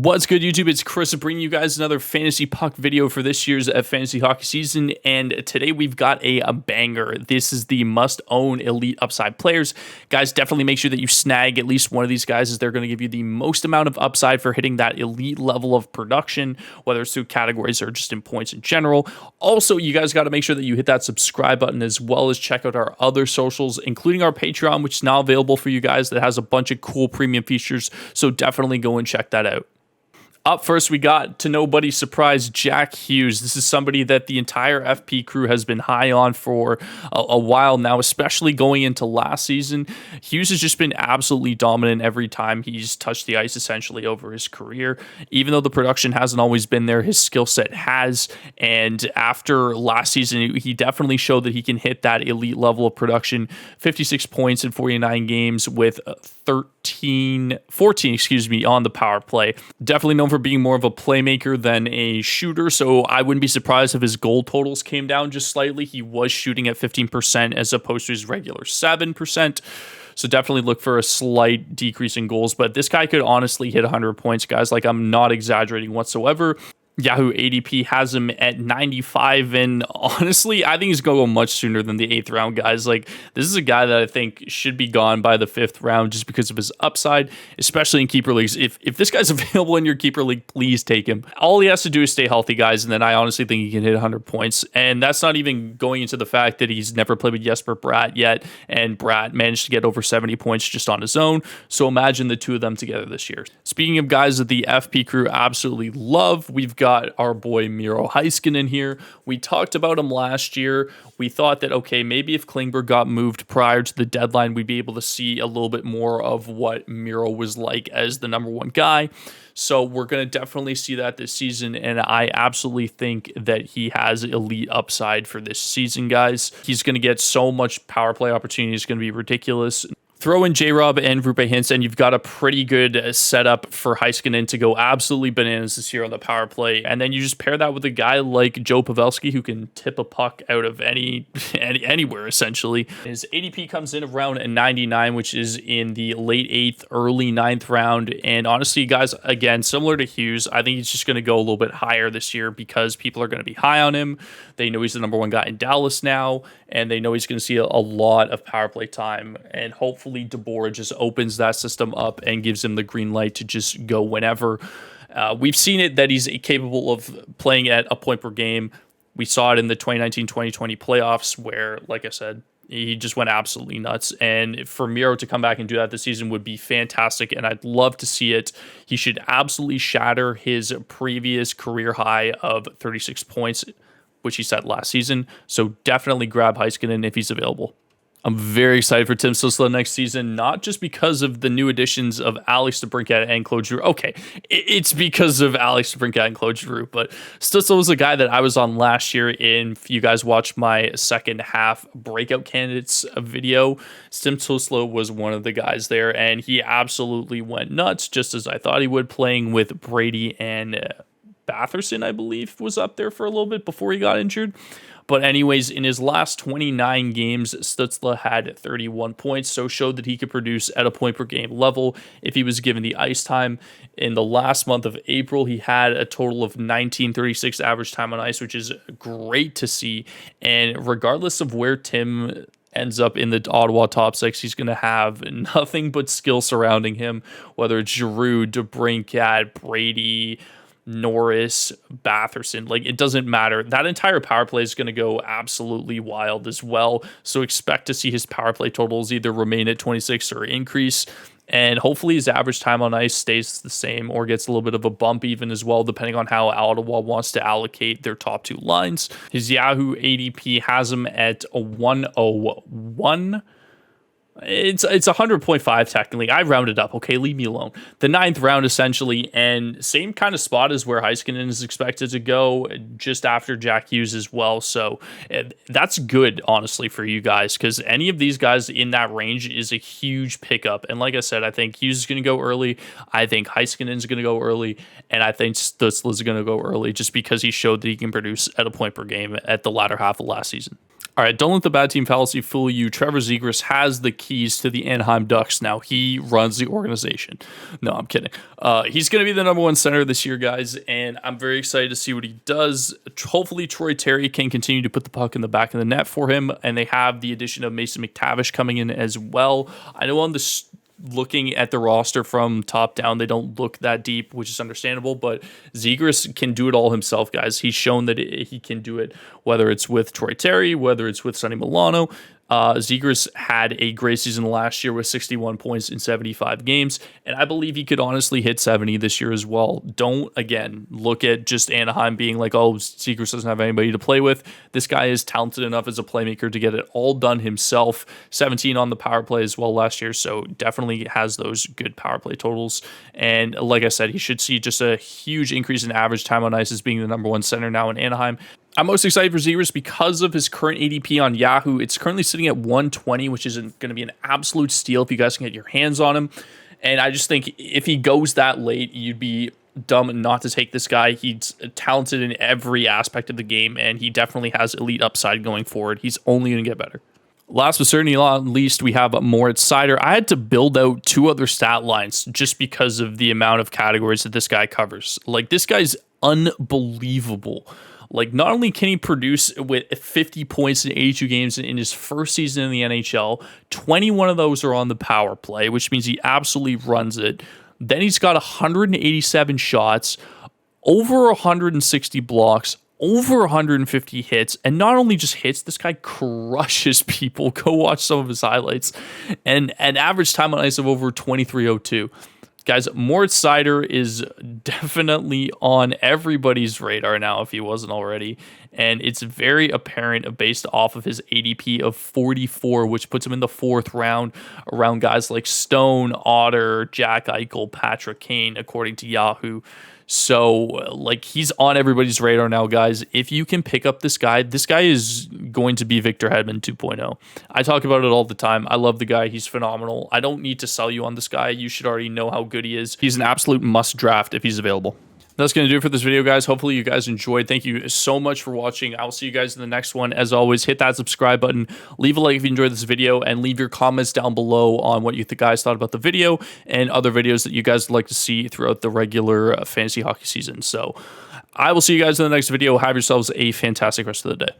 What's good, YouTube? It's Chris bringing you guys another Fantasy Puck video for this year's Fantasy Hockey season, and today we've got a banger. This is the must-own Elite Upside players. Guys, definitely make sure that you snag at least one of these guys, as they're going to give you the most amount of upside for hitting that elite level of production, whether it's through categories or just in points in general. Also, you guys got to make sure that you hit that subscribe button, as well as check out our other socials, including our Patreon, which is now available for you guys, that has a bunch of cool premium features, so definitely go and check that out. Up first, we got, to nobody's surprise, Jack Hughes. This is somebody that the entire FP crew has been high on for a while now, especially going into last season. Hughes has just been absolutely dominant every time he's touched the ice, essentially, over his career. Even though the production hasn't always been there, his skill set has. And after last season, he definitely showed that he can hit that elite level of production. 56 points in 49 games with 14 on the power play. Definitely known for being more of a playmaker than a shooter, so I wouldn't be surprised if his goal totals came down just slightly. He was shooting at 15% as opposed to his regular 7%. So definitely look for a slight decrease in goals, but this guy could honestly hit 100 points, guys. Like, I'm not exaggerating whatsoever. Yahoo ADP has him at 95, and honestly, I think he's going to go much sooner than the 8th round, guys. Like, this is a guy that I think should be gone by the 5th round just because of his upside, especially in keeper leagues. If this guy's available in your keeper league, please take him. All he has to do is stay healthy, guys, and then I honestly think he can hit 100 points, and that's not even going into the fact that he's never played with Jesper Bratt yet, and Bratt managed to get over 70 points just on his own, so imagine the two of them together this year. Speaking of guys that the FP crew absolutely love, we've got our boy Miro Heiskanen here. We talked about him last year. We thought that, okay, maybe if Klingberg got moved prior to the deadline, we'd be able to see a little bit more of what Miro was like as the number one guy. So we're going to definitely see that this season, and I absolutely think that he has elite upside for this season, guys. He's going to get so much power play opportunity. It's going to be ridiculous. Throw in J-Rob and Rupe Hintz, and you've got a pretty good setup for Heiskanen to go absolutely bananas this year on the power play. And then you just pair that with a guy like Joe Pavelski, who can tip a puck out of anywhere, essentially. His ADP comes in around 99, which is in the late 8th, early 9th round. And honestly, guys, again, similar to Hughes, I think he's just going to go a little bit higher this year because people are going to be high on him. They know he's the number one guy in Dallas now, and they know he's going to see a lot of power play time, and hopefully DeBoer just opens that system up and gives him the green light to just go whenever. We've seen it that he's capable of playing at a point per game. We saw it in the 2019-2020 playoffs where, like I said, he just went absolutely nuts. And for Miro to come back and do that this season would be fantastic, and I'd love to see it. He should absolutely shatter his previous career high of 36 points, which he set last season. So definitely grab Heiskanen if he's available. I'm very excited for Tim Stutzle next season, not just because of the new additions of Alex DeBrincat and Claude Giroux. Okay, it's because of Alex DeBrincat and Claude Giroux, but Stutzle was a guy that I was on last year. If you guys watched my second half breakout candidates video, Tim Stutzle was one of the guys there, and he absolutely went nuts, just as I thought he would, playing with Brady and Batherson, I believe, was up there for a little bit before he got injured. But anyways, in his last 29 games, Stutzle had 31 points, so showed that he could produce at a point per game level if he was given the ice time. In the last month of April, he had a total of 19:36 average time on ice, which is great to see. And regardless of where Tim ends up in the Ottawa top 6, he's going to have nothing but skill surrounding him, whether it's Giroux, DeBrincat, Brady, Norris, Batherson. Like, it doesn't matter. That entire power play is going to go absolutely wild as well. So expect to see his power play totals either remain at 26 or increase. And hopefully his average time on ice stays the same or gets a little bit of a bump even as well, depending on how Ottawa wants to allocate their top two lines. His Yahoo ADP has him at a 101. It's 100.5 technically. I rounded up. Okay, leave me alone. The 9th round essentially, and same kind of spot as where Heiskanen is expected to go, just after Jack Hughes as well. So that's good, honestly, for you guys, because any of these guys in that range is a huge pickup. And like I said, I think Hughes is going to go early. I think Heiskanen is going to go early, and I think Stutzle is going to go early, just because he showed that he can produce at a point per game at the latter half of last season. All right, don't let the bad team fallacy fool you. Trevor Zegras has the keys to the Anaheim Ducks now. He runs the organization. No, I'm kidding. He's going to be the #1 center this year, guys, and I'm very excited to see what he does. Hopefully, Troy Terry can continue to put the puck in the back of the net for him, and they have the addition of Mason McTavish coming in as well. I know on the looking at the roster from top down, they don't look that deep, which is understandable, but Zegras can do it all himself, guys. He's shown that he can do it, whether it's with Troy Terry, whether it's with Sonny Milano. Zegras had a great season last year with 61 points in 75 games, and I believe he could honestly hit 70 this year as well. Don't, again, look at just Anaheim being like, oh, Zegras doesn't have anybody to play with. This guy is talented enough as a playmaker to get it all done himself. 17 on the power play as well last year, so definitely has those good power play totals. And like I said, he should see just a huge increase in average time on ice as being the #1 center now in Anaheim. I'm most excited for Zegras because of his current ADP on Yahoo. It's currently sitting at 120, which is going to be an absolute steal if you guys can get your hands on him. And I just think if he goes that late, you'd be dumb not to take this guy. He's talented in every aspect of the game, and he definitely has elite upside going forward. He's only going to get better. Last but certainly not least, we have Moritz Seider. I had to build out 2 other stat lines just because of the amount of categories that this guy covers. Like, this guy's unbelievable. Like, not only can he produce with 50 points in 82 games in his first season in the NHL, 21 of those are on the power play, which means he absolutely runs it. Then he's got 187 shots, over 160 blocks, over 150 hits, and not only just hits, this guy crushes people. Go watch some of his highlights. And an average time on ice of over 23:02. Guys, Moritz Seider is definitely on everybody's radar now, if he wasn't already. And it's very apparent based off of his ADP of 44, which puts him in the 4th round around guys like Stone, Otter, Jack Eichel, Patrick Kane, according to Yahoo. So, like, he's on everybody's radar now, guys. If you can pick up this guy is going to be Victor Hedman 2.0. I talk about it all the time. I love the guy. He's phenomenal. I don't need to sell you on this guy. You should already know how good he is. He's an absolute must draft if he's available. That's going to do it for this video, guys. Hopefully you guys enjoyed. Thank you so much for watching. I'll see you guys in the next one. As always, hit that subscribe button, leave a like if you enjoyed this video, and leave your comments down below on what you guys thought about the video and other videos that you guys would like to see throughout the regular fantasy hockey season. So I will see you guys in the next video. Have yourselves a fantastic rest of the day.